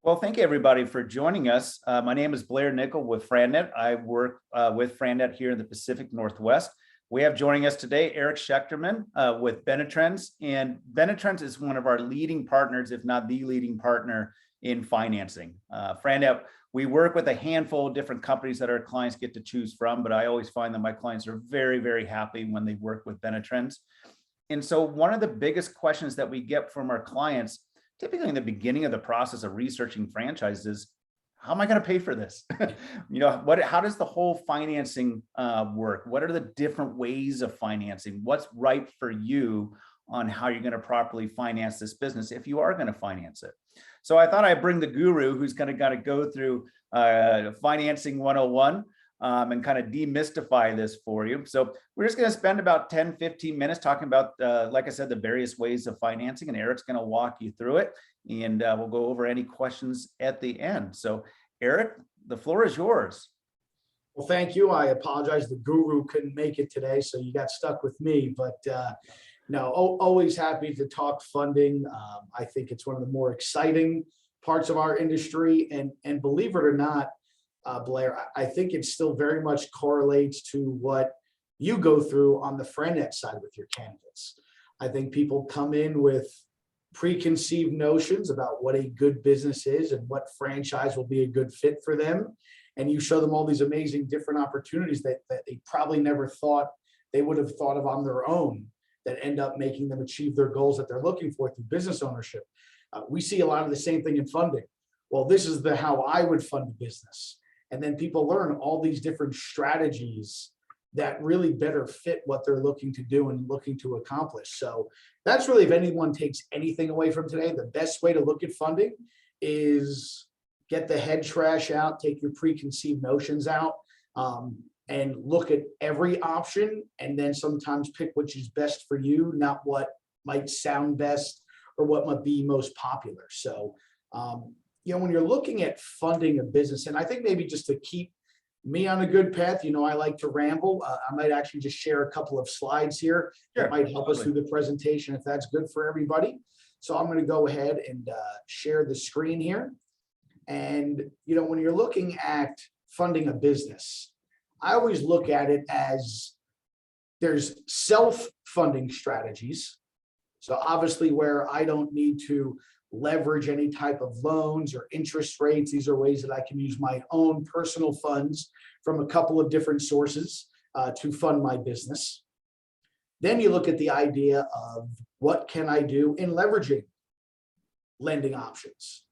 Well, thank you everybody for joining us. My name is Blair Nickel with FranNet. I work with FranNet here in the Pacific Northwest. We have joining us today Eric Schechterman with Benetrends, and Benetrends is one of our leading partners, if not the leading partner in financing. FranNet, we work with a handful of different companies that our clients get to choose from, but I always find that my clients are very, very happy when they work with Benetrends. And so one of the biggest questions that we get from our clients, typically in the beginning of the process of researching franchises, how am I going to pay for this? How does the whole financing work? What are the different ways of financing? What's right for you on how you're going to properly finance this business if you are going to finance it? So I thought I'd bring the guru who's going to go through financing 101 and kind of demystify this for you. So we're just going to spend about 10-15 minutes talking about, like I said, the various ways of financing, and Eric's going to walk you through it, and we'll go over any questions at the end. So Eric, the floor is yours. Well, thank you. I apologize. The guru couldn't make it today, so you got stuck with me, but no, always happy to talk funding. I think it's one of the more exciting parts of our industry, and believe it or not, Blair, I think it still very much correlates to what you go through on the FranNet side with your candidates. I think people come in with preconceived notions about what a good business is and what franchise will be a good fit for them. And you show them all these amazing different opportunities that they probably never thought they would have thought of on their own, that end up making them achieve their goals that they're looking for through business ownership. We see a lot of the same thing in funding. Well, this is how I would fund a business. And then people learn all these different strategies that really better fit what they're looking to do and looking to accomplish. So that's really, if anyone takes anything away from today, the best way to look at funding is get the head trash out, take your preconceived notions out, and look at every option, and then sometimes pick which is best for you, not what might sound best or what might be most popular. So, when you're looking at funding a business, and I think maybe just to keep me on a good path, I like to ramble. I might actually just share a couple of slides here that might help us through the presentation if that's good for everybody. So I'm going to go ahead and share the screen here. And, when you're looking at funding a business, I always look at it as there's self-funding strategies. So obviously where I don't need to leverage any type of loans or interest rates. These are ways that I can use my own personal funds from a couple of different sources to fund my business. Then you look at the idea of what can I do in leveraging lending options,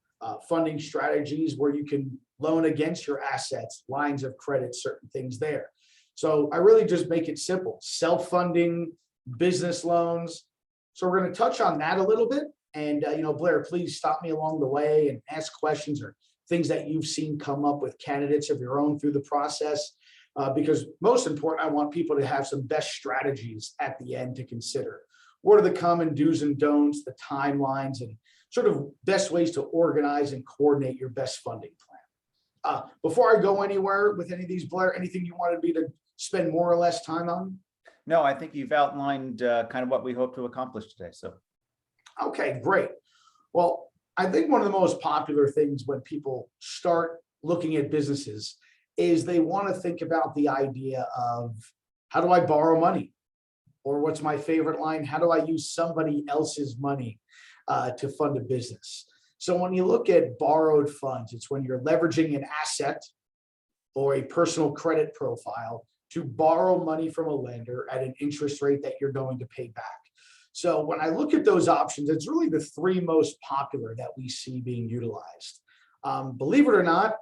funding strategies where you can loan against your assets, lines of credit, certain things there. So I really just make it simple: self-funding, business loans. So we're going to touch on that a little bit. And, Blair, please stop me along the way and ask questions or things that you've seen come up with candidates of your own through the process. Because most important, I want people to have some best strategies at the end to consider. What are the common do's and don'ts, the timelines, and sort of best ways to organize and coordinate your best funding plan. Before I go anywhere with any of these, Blair, anything you wanted me to spend more or less time on? No, I think you've outlined kind of what we hope to accomplish today. So. Okay, great. Well, I think one of the most popular things when people start looking at businesses is they want to think about the idea of, how do I borrow money? Or what's my favorite line? How do I use somebody else's money to fund a business? So when you look at borrowed funds, it's when you're leveraging an asset or a personal credit profile to borrow money from a lender at an interest rate that you're going to pay back. So when I look at those options, it's really the three most popular that we see being utilized. Believe it or not,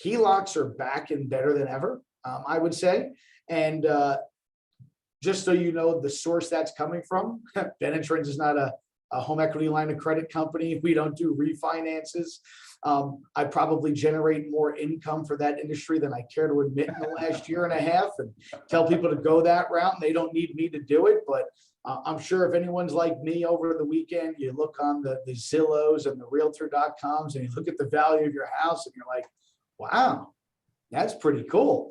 HELOCs are back and better than ever, I would say. And just so you know the source that's coming from, Benetrends is not a home equity line of credit company. We don't do refinances. I probably generate more income for that industry than I care to admit in the last year and a half, and tell people to go that route. And they don't need me to do it, but I'm sure if anyone's like me over the weekend, you look on the Zillows and the Realtor.coms and you look at the value of your house and you're like, wow, that's pretty cool.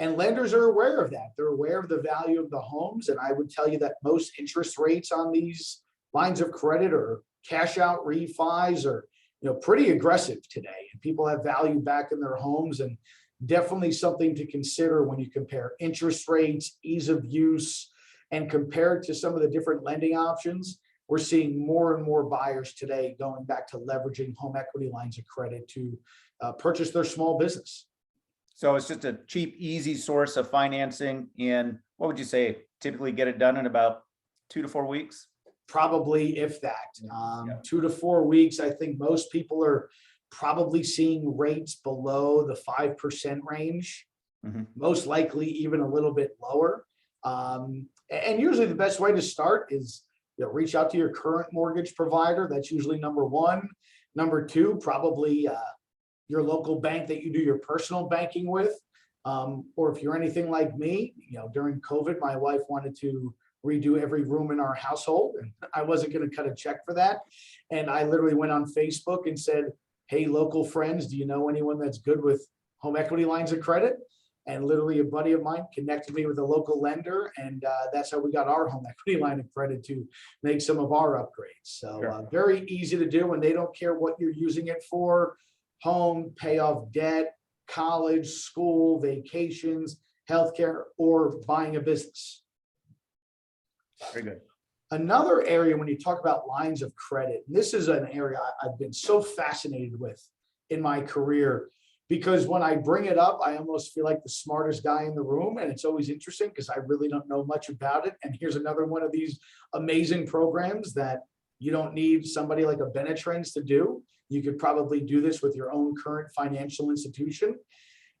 And lenders are aware of that. They're aware of the value of the homes. And I would tell you that most interest rates on these lines of credit are cash out refis are, pretty aggressive today, and people have value back in their homes, and definitely something to consider when you compare interest rates, ease of use, and compare it to some of the different lending options. We're seeing more and more buyers today going back to leveraging home equity lines of credit to purchase their small business. So it's just a cheap, easy source of financing. And what would you say, typically get it done in about 2 to 4 weeks? Probably, if that. 2 to 4 weeks. I think most people are probably seeing rates below the 5% range, most likely even a little bit lower. And usually the best way to start is reach out to your current mortgage provider. That's usually number one. Number two, probably your local bank that you do your personal banking with. Or if you're anything like me, during COVID, my wife wanted to redo every room in our household, and I wasn't going to cut a check for that. And I literally went on Facebook and said, hey, local friends, do you know anyone that's good with home equity lines of credit? And literally a buddy of mine connected me with a local lender, and that's how we got our home equity line of credit to make some of our upgrades. So very easy to do, and they don't care what you're using it for: home, pay off debt, college, school, vacations, healthcare, or buying a business. Very good. Another area when you talk about lines of credit, and this is an area I've been so fascinated with in my career, because when I bring it up, I almost feel like the smartest guy in the room. And it's always interesting because I really don't know much about it. And here's another one of these amazing programs that you don't need somebody like a Benetrends to do. You could probably do this with your own current financial institution.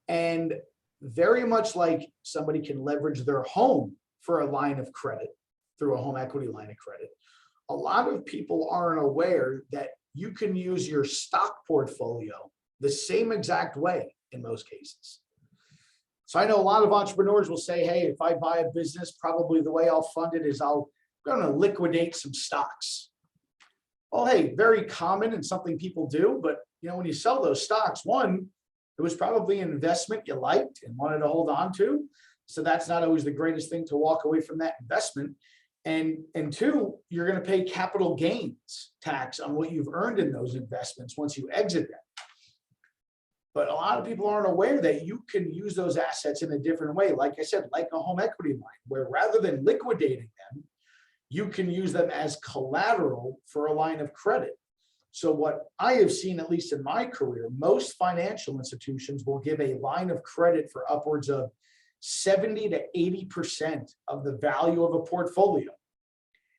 And very much like somebody can leverage their home for a line of credit through a home equity line of credit, a lot of people aren't aware that you can use your stock portfolio the same exact way in most cases. So I know a lot of entrepreneurs will say, hey, if I buy a business, probably the way I'll fund it is I'm going to liquidate some stocks. Well, hey, very common and something people do. But when you sell those stocks, one, it was probably an investment you liked and wanted to hold on to. So that's not always the greatest thing to walk away from that investment. And two, you're going to pay capital gains tax on what you've earned in those investments once you exit them. But a lot of people aren't aware that you can use those assets in a different way. Like I said, like a home equity line, where rather than liquidating them, you can use them as collateral for a line of credit. So what I have seen, at least in my career, most financial institutions will give a line of credit for upwards of 70 to 80% of the value of a portfolio.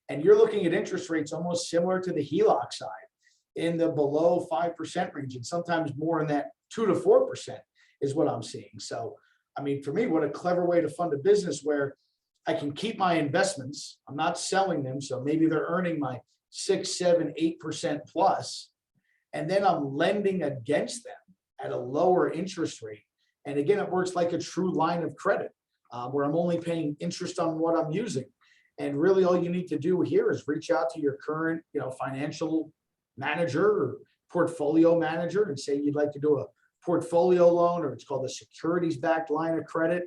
And you're looking at interest rates almost similar to the HELOC side, in the below 5% range, and sometimes more in that 2 to 4% is what I'm seeing. So, I mean, for me, what a clever way to fund a business where I can keep my investments. I'm not selling them. So maybe they're earning my 6, 7, 8% plus. And then I'm lending against them at a lower interest rate. And again, it works like a true line of credit where I'm only paying interest on what I'm using. And really all you need to do here is reach out to your current, financial manager or portfolio manager and say you'd like to do a portfolio loan, or it's called a securities-backed line of credit.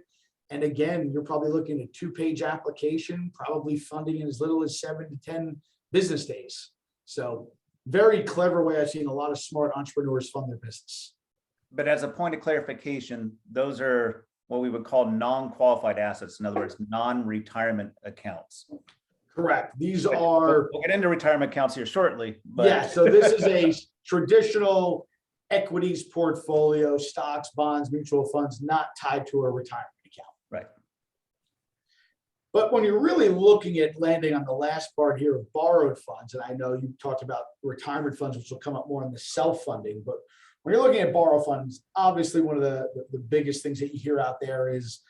And again, you're probably looking at a 2-page application, probably funding in as little as 7 to 10 business days. So very clever way I've seen a lot of smart entrepreneurs fund their business. But as a point of clarification, those are what we would call non-qualified assets. In other words, non-retirement accounts. Correct. These are. We'll get into retirement accounts here shortly. But yeah. So this is a traditional equities portfolio, stocks, bonds, mutual funds, not tied to a retirement account. Right. But when you're really looking at landing on the last part here of borrowed funds, and I know you talked about retirement funds, which will come up more in the self-funding, but when you're looking at borrow funds, obviously one of the biggest things that you hear out there is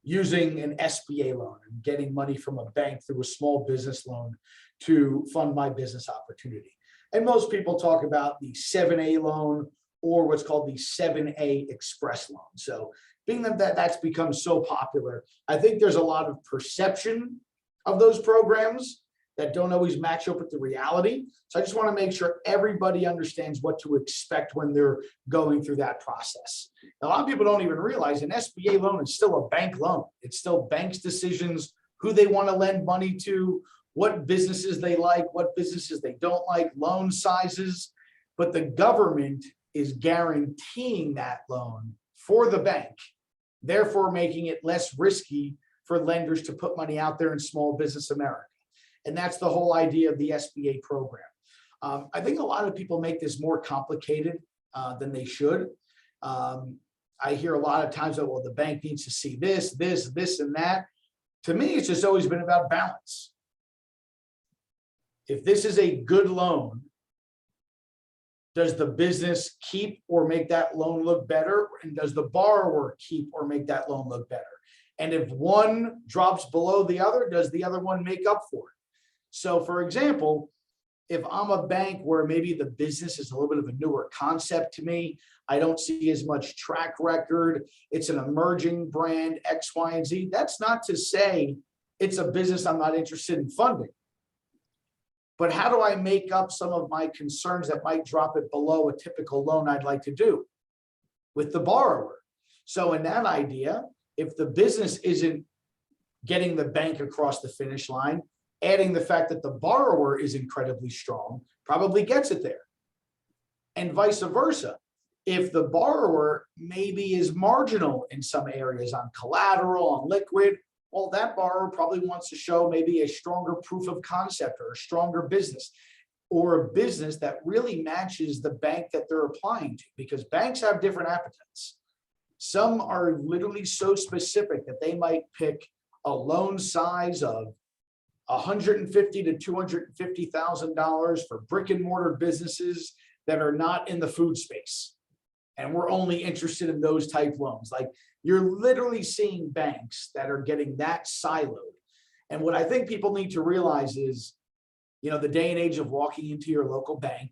using an SBA loan and getting money from a bank through a small business loan to fund my business opportunity. And most people talk about the 7A loan or what's called the 7A Express loan. So being that that's become so popular, I think there's a lot of perception of those programs that don't always match up with the reality. So I just want to make sure everybody understands what to expect when they're going through that process. A lot of people don't even realize an SBA loan is still a bank loan. It's still banks' decisions who they want to lend money to, what businesses they like, what businesses they don't like, loan sizes, but the government is guaranteeing that loan for the bank, therefore making it less risky for lenders to put money out there in small business America. And that's the whole idea of the SBA program. I think a lot of people make this more complicated than they should. I hear a lot of times that, well, the bank needs to see this, and that. To me, it's just always been about balance. If this is a good loan, does the business keep or make that loan look better? And does the borrower keep or make that loan look better? And if one drops below the other, does the other one make up for it? So for example, if I'm a bank where maybe the business is a little bit of a newer concept to me, I don't see as much track record, it's an emerging brand, X, Y, and Z, that's not to say it's a business I'm not interested in funding. But how do I make up some of my concerns that might drop it below a typical loan I'd like to do with the borrower? So in that idea, if the business isn't getting the bank across the finish line, adding the fact that the borrower is incredibly strong probably gets it there. And vice versa. If the borrower maybe is marginal in some areas on collateral, on liquid, well, that borrower probably wants to show maybe a stronger proof of concept or a stronger business, or a business that really matches the bank that they're applying to, because banks have different appetites. Some are literally so specific that they might pick a loan size of $150,000 to $250,000 for brick and mortar businesses that are not in the food space. And we're only interested in those type loans. Like, you're literally seeing banks that are getting that siloed. And what I think people need to realize is, you know, the day and age of walking into your local bank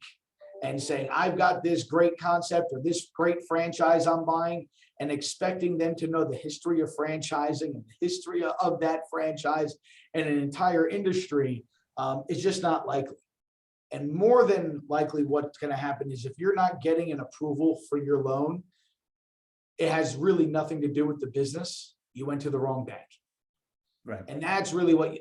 and saying, I've got this great concept or this great franchise I'm buying, and expecting them to know the history of franchising and the history of that franchise and an entire industry is just not likely. And more than likely, what's going to happen is, if you're not getting an approval for your loan, it has really nothing to do with the business. You went to the wrong bank. Right. And that's really what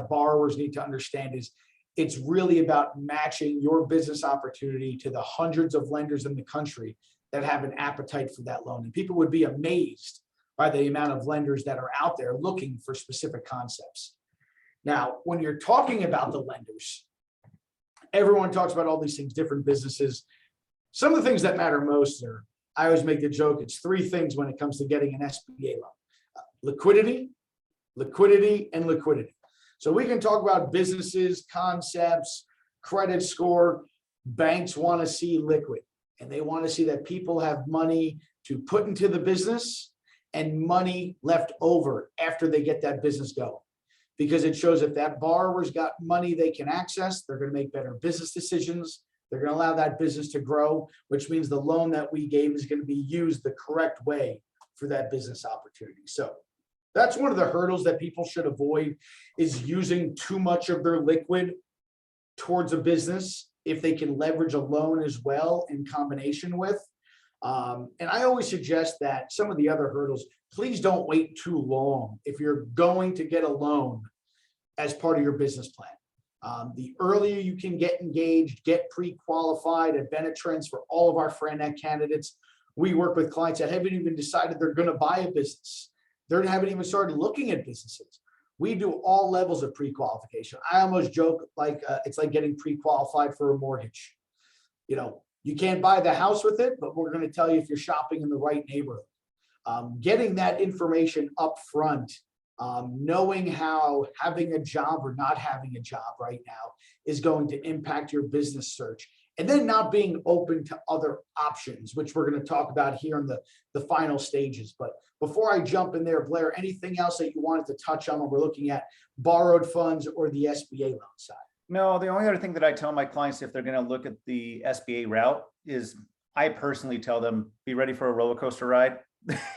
borrowers need to understand, is it's really about matching your business opportunity to the hundreds of lenders in the country that have an appetite for that loan. And people would be amazed by the amount of lenders that are out there looking for specific concepts. Now, when you're talking about the lenders, everyone talks about all these things, different businesses. Some of the things that matter most are, I always make the joke, it's three things when it comes to getting an SBA loan: liquidity, liquidity, and liquidity. So we can talk about businesses, concepts, credit score. Banks want to see liquid, and they want to see that people have money to put into the business and money left over after they get that business going. Because it shows if that borrower's got money they can access, they're going to make better business decisions. They're going to allow that business to grow, which means the loan that we gave is going to be used the correct way for that business opportunity. So that's one of the hurdles that people should avoid, is using too much of their liquid towards a business if they can leverage a loan as well in combination with. And I always suggest that some of the other hurdles, please don't wait too long if you're going to get a loan as part of your business plan. The earlier you can get engaged, get pre-qualified at Benetrends. For all of our FranNet candidates, we work with clients that haven't even decided they're going to buy a business. They haven't even started looking at businesses. We do all levels of pre-qualification. I almost joke like it's like getting pre-qualified for a mortgage. You know, you can't buy the house with it, but we're going to tell you if you're shopping in the right neighborhood. Getting that information up front, knowing how having a job or not having a job right now is going to impact your business search, and then not being open to other options, which we're going to talk about here in the final stages. But before I jump in there, Blair, anything else that you wanted to touch on when we're looking at borrowed funds or the SBA loan side? No, the only other thing that I tell my clients if they're going to look at the SBA route is, I personally tell them, be ready for a roller coaster ride.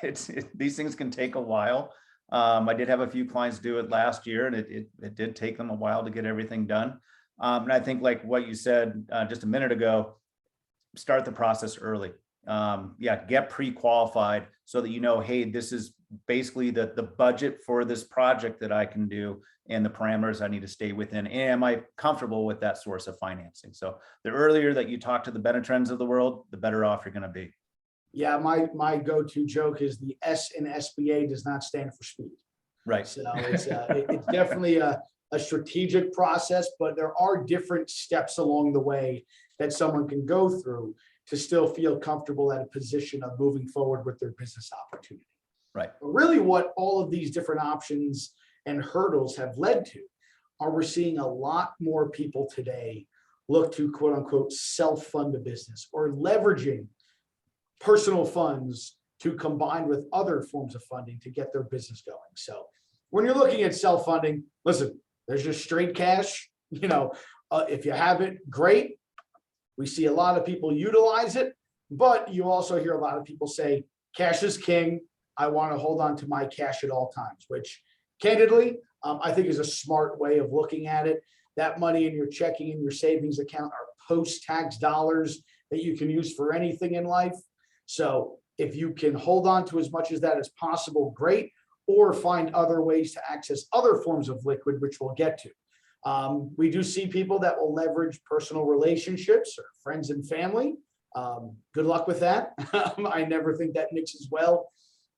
These things can take a while. I did have a few clients do it last year, and it did take them a while to get everything done. And I think, like what you said just a minute ago, start the process early. yeah, get pre-qualified so that you know, hey, this is basically the budget for this project that I can do and the parameters I need to stay within. Am I comfortable with that source of financing? So the earlier that you talk to the Benetrends of the world, the better off you're going to be. Yeah, my go-to joke is the S in SBA does not stand for speed. Right. So it's definitely a strategic process, but there are different steps along the way that someone can go through to still feel comfortable at a position of moving forward with their business opportunity. Right. But really what all of these different options and hurdles have led to are we're seeing a lot more people today look to quote unquote self-fund a business or leveraging personal funds to combine with other forms of funding to get their business going. So when you're looking at self-funding, listen, there's just straight cash. If you have it, great. We see a lot of people utilize it, but you also hear a lot of people say, cash is king. I want to hold on to my cash at all times, which candidly, I think is a smart way of looking at it. That money in your checking and your savings account are post-tax dollars that you can use for anything in life. So if you can hold on to as much as that as possible, great, or find other ways to access other forms of liquid, which we'll get to. We do see people that will leverage personal relationships or friends and family. Good luck with that. I never think that mixes well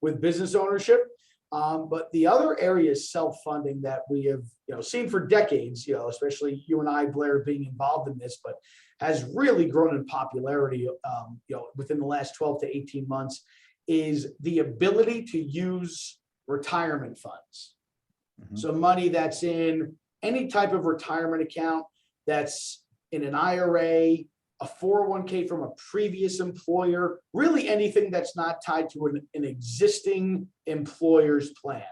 with business ownership. But the other area is self-funding that we have seen for decades, especially you and I, Blair, being involved in this, but has really grown in popularity within the last 12 to 18 months, is the ability to use retirement funds. Mm-hmm. So money that's in any type of retirement account, that's in an IRA, a 401k from a previous employer, really anything that's not tied to an existing employer's plan.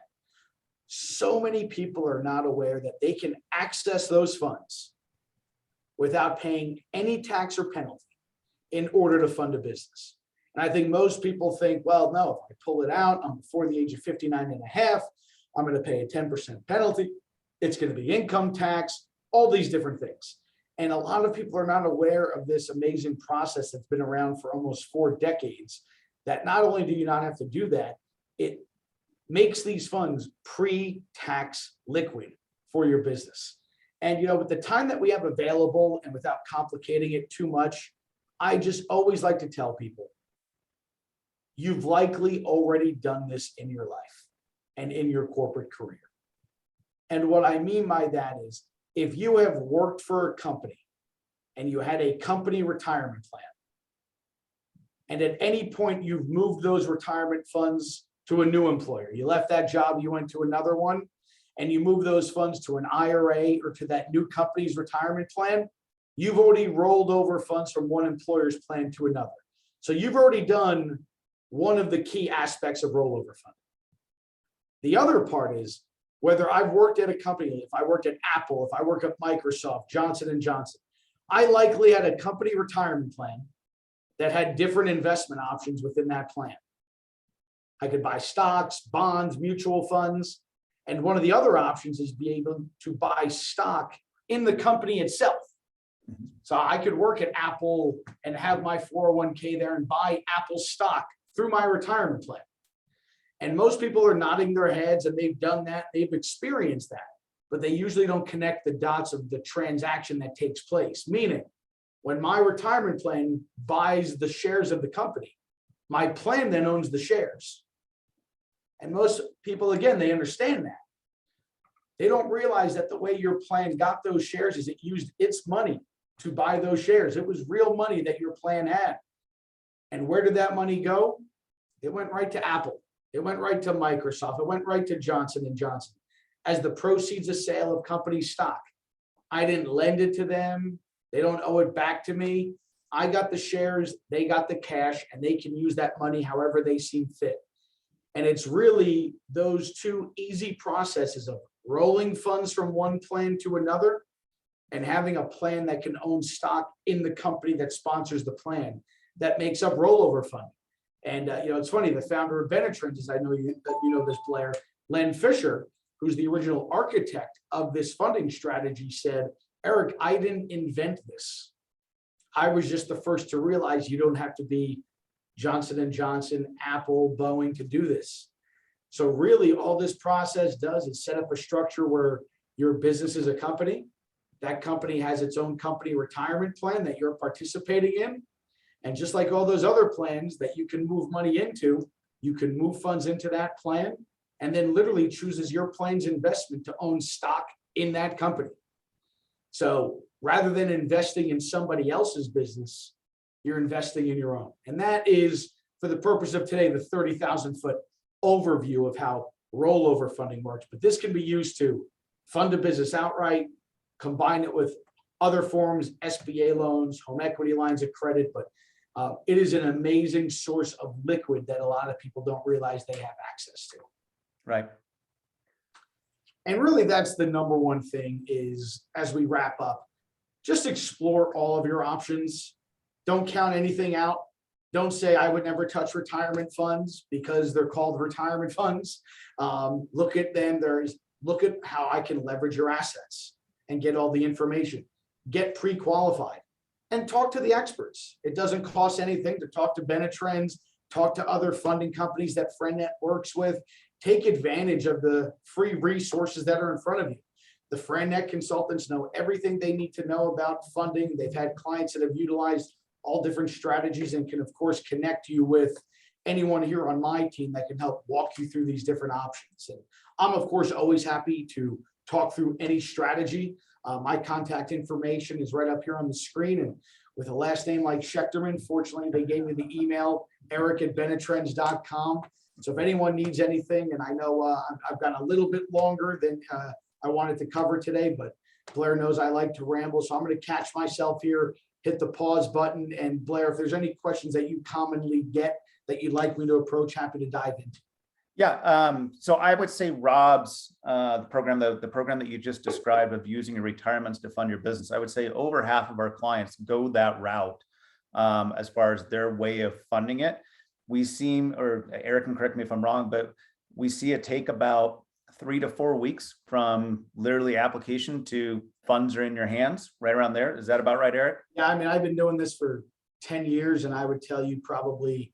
So many people are not aware that they can access those funds without paying any tax or penalty in order to fund a business. And I think most people think, well, no, if I pull it out, I'm before the age of 59 and a half, I'm going to pay a 10% penalty. It's going to be income tax, all these different things. And a lot of people are not aware of this amazing process that's been around for almost 4 decades, that not only do you not have to do that, it makes these funds pre-tax liquid for your business. And, with the time that we have available and without complicating it too much, I just always like to tell people, you've likely already done this in your life and in your corporate career. And what I mean by that is, if you have worked for a company and you had a company retirement plan, and at any point you've moved those retirement funds to a new employer, you left that job, you went to another one, and you move those funds to an IRA or to that new company's retirement plan, you've already rolled over funds from one employer's plan to another. So you've already done one of the key aspects of rollover funding. The other part is, whether I've worked at a company, if I worked at Apple, if I work at Microsoft, Johnson & Johnson, I likely had a company retirement plan that had different investment options within that plan. I could buy stocks, bonds, mutual funds, and one of the other options is be able to buy stock in the company itself. So I could work at Apple and have my 401k there and buy Apple stock through my retirement plan. And most people are nodding their heads, and they've done that, they've experienced that, but they usually don't connect the dots of the transaction that takes place. Meaning, when my retirement plan buys the shares of the company, my plan then owns the shares. And most people, again, they understand that. They don't realize that the way your plan got those shares is it used its money to buy those shares. It was real money that your plan had. And where did that money go? It went right to Apple. It went right to Microsoft. It went right to Johnson & Johnson as the proceeds of sale of company stock. I didn't lend it to them. They don't owe it back to me. I got the shares, they got the cash, and they can use that money however they seem fit. And it's really those two easy processes of rolling funds from one plan to another and having a plan that can own stock in the company that sponsors the plan that makes up rollover funding. And it's funny, the founder of Benetrends, as I know you know this, Blair, Len Fisher, who's the original architect of this funding strategy, said, Eric, I didn't invent this. I was just the first to realize you don't have to be Johnson & Johnson, Apple, Boeing to do this. So really all this process does is set up a structure where your business is a company. That company has its own company retirement plan that you're participating in. And just like all those other plans that you can move money into, you can move funds into that plan and then literally chooses your plan's investment to own stock in that company. So rather than investing in somebody else's business, you're investing in your own. And that is, for the purpose of today, the 30,000-foot overview of how rollover funding works. But this can be used to fund a business outright, combine it with other forms, SBA loans, home equity lines of credit. But it is an amazing source of liquid that a lot of people don't realize they have access to. Right. And really, that's the number one thing is, as we wrap up, just explore all of your options. Don't count anything out. Don't say, I would never touch retirement funds because they're called retirement funds. Look at them. Look at how I can leverage your assets and get all the information. Get pre-qualified and talk to the experts. It doesn't cost anything to talk to Benetrends, talk to other funding companies that FranNet works with. Take advantage of the free resources that are in front of you. The FranNet consultants know everything they need to know about funding. They've had clients that have utilized all different strategies and can, of course, connect you with anyone here on my team that can help walk you through these different options. And I'm, of course, always happy to talk through any strategy. My contact information is right up here on the screen. And with a last name like Schechterman, fortunately, they gave me the email, eric@benetrends.com. So if anyone needs anything, and I know I've gone a little bit longer than I wanted to cover today, but Blair knows I like to ramble. So I'm going to catch myself here, hit the pause button. And Blair, if there's any questions that you commonly get that you'd like me to approach, happy to dive into. Yeah, so I would say Rob's the program that you just described of using your retirements to fund your business, I would say over half of our clients go that route as far as their way of funding it. We seem, or Eric can correct me if I'm wrong, but we see it take about 3 to 4 weeks from literally application to funds are in your hands, right around there. Is that about right, Eric? Yeah, I mean, I've been doing this for 10 years, and I would tell you probably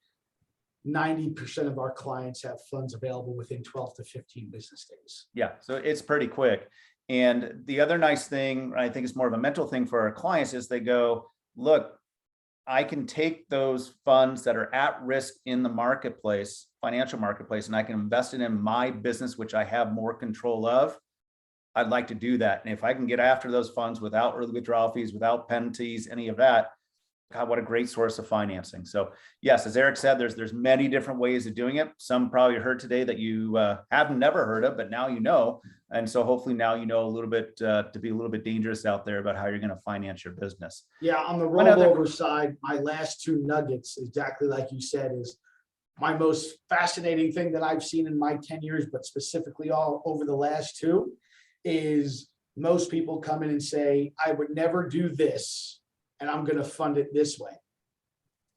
90% of our clients have funds available within 12 to 15 business days. Yeah, so it's pretty quick. And the other nice thing, I think it's more of a mental thing for our clients, is they go, look, I can take those funds that are at risk in the marketplace, financial marketplace, and I can invest it in my business, which I have more control of. I'd like to do that. And if I can get after those funds without early withdrawal fees, without penalties, any of that, God, what a great source of financing. So yes, as Eric said, there's many different ways of doing it. Some probably heard today that you have never heard of, but now you know. And so hopefully now you know a little bit to be a little bit dangerous out there about how you're going to finance your business. Yeah, on the rollover side, my last two nuggets, exactly like you said, is my most fascinating thing that I've seen in my 10 years, but specifically all over the last two, is most people come in and say, I would never do this, and I'm going to fund it this way.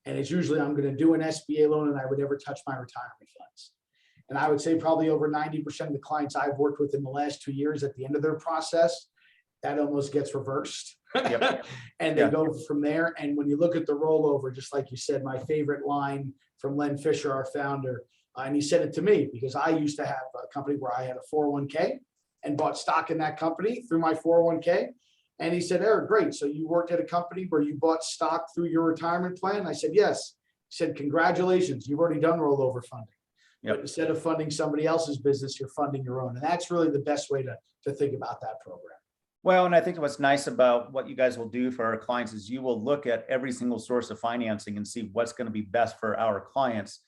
And it's usually I'm going to do an SBA loan and I would never touch my retirement funds. And I would say probably over 90% of the clients I've worked with in the last 2 years, at the end of their process, that almost gets reversed. Yep. And they go from there. And when you look at the rollover, just like you said, my favorite line from Len Fisher, our founder, and he said it to me because I used to have a company where I had a 401k and bought stock in that company through my 401k. And he said, Eric, great. So you worked at a company where you bought stock through your retirement plan? I said, yes. He said, congratulations, you've already done rollover funding. Yep. But instead of funding somebody else's business, you're funding your own. And that's really the best way to think about that program. Well, and I think what's nice about what you guys will do for our clients is you will look at every single source of financing and see what's going to be best for our clients.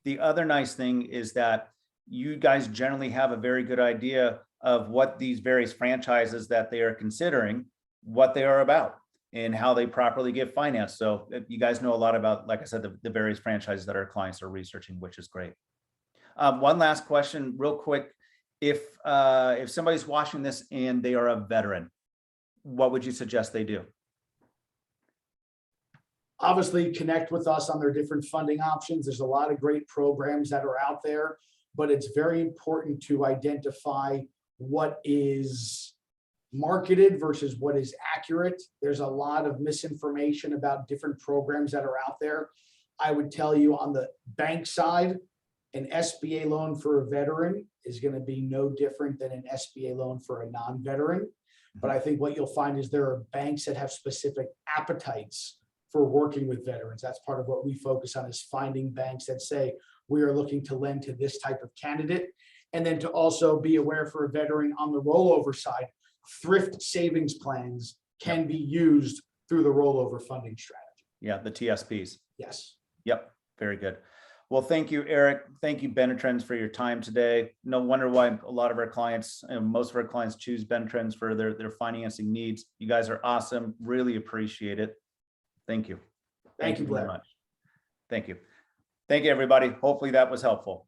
The other nice thing is that you guys generally have a very good idea of what these various franchises that they are considering, what they are about, and how they properly get financed. So you guys know a lot about, like I said, the various franchises that our clients are researching, which is great. One last question real quick. If somebody's watching this and they are a veteran, what would you suggest they do? Obviously, connect with us on their different funding options. There's a lot of great programs that are out there, but it's very important to identify what is marketed versus what is accurate. There's a lot of misinformation about different programs that are out there. I would tell you on the bank side, an SBA loan for a veteran is going to be no different than an SBA loan for a non-veteran. But I think what you'll find is there are banks that have specific appetites for working with veterans. That's part of what we focus on, is finding banks that say we are looking to lend to this type of candidate. And then to also be aware for a veteran on the rollover side, thrift savings plans can be used through the rollover funding strategy. Yeah, the TSPs. Yes. Yep, very good. Well, thank you, Eric. Thank you, Benetrends, for your time today. No wonder why a lot of our clients and most of our clients choose Benetrends for their financing needs. You guys are awesome. Really appreciate it. Thank you. Thank you, very Blair. much. Thank you. Thank you, everybody. Hopefully that was helpful.